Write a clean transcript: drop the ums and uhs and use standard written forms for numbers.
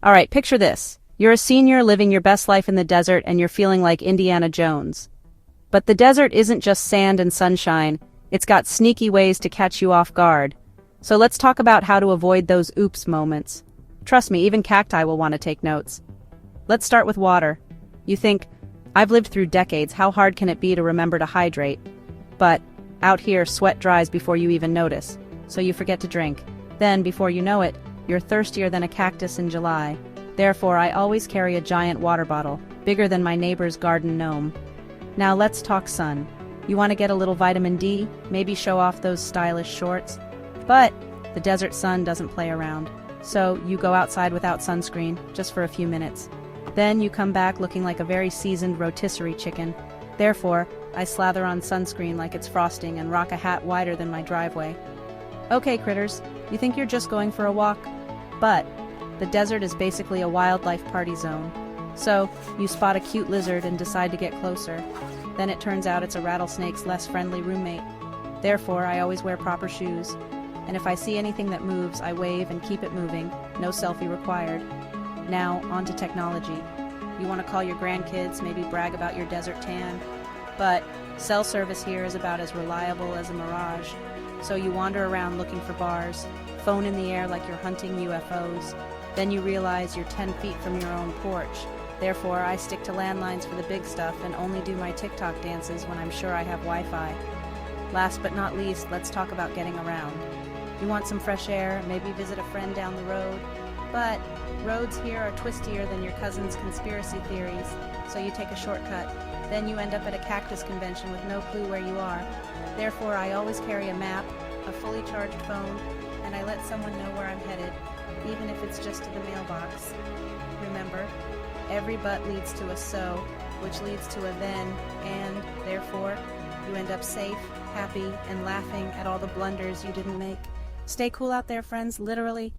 Alright, picture this. You're a senior living your best life in the desert and you're feeling like Indiana Jones. But the desert isn't just sand and sunshine, it's got sneaky ways to catch you off guard. So let's talk about how to avoid those oops moments. Trust me, even cacti will want to take notes. Let's start with water. You think, I've lived through decades, how hard can it be to remember to hydrate? But out here, sweat dries before you even notice, so you forget to drink. Then, before you know it, you're thirstier than a cactus in July. Therefore, I always carry a giant water bottle, bigger than my neighbor's garden gnome. Now let's talk sun. You want to get a little vitamin D, maybe show off those stylish shorts? But the desert sun doesn't play around. So you go outside without sunscreen, just for a few minutes. Then you come back looking like a very seasoned rotisserie chicken. Therefore, I slather on sunscreen like it's frosting and rock a hat wider than my driveway. Okay, critters, you think you're just going for a walk? But the desert is basically a wildlife party zone. So, you spot a cute lizard and decide to get closer. Then it turns out it's a rattlesnake's less friendly roommate. Therefore, I always wear proper shoes. And if I see anything that moves, I wave and keep it moving. No selfie required. Now, on to technology. You want to call your grandkids, maybe brag about your desert tan. But cell service here is about as reliable as a mirage. So you wander around looking for bars, phone in the air like you're hunting UFOs. Then you realize you're 10 feet from your own porch. Therefore, I stick to landlines for the big stuff and only do my TikTok dances when I'm sure I have Wi-Fi. Last but not least, let's talk about getting around. You want some fresh air, maybe visit a friend down the road. But roads here are twistier than your cousin's conspiracy theories, so you take a shortcut. Then you end up at a cactus convention with no clue where you are. Therefore, I always carry a map, a fully charged phone, and I let someone know where I'm headed, even if it's just to the mailbox. Remember, every but leads to a so, which leads to a then, and, therefore, you end up safe, happy, and laughing at all the blunders you didn't make. Stay cool out there, friends, literally.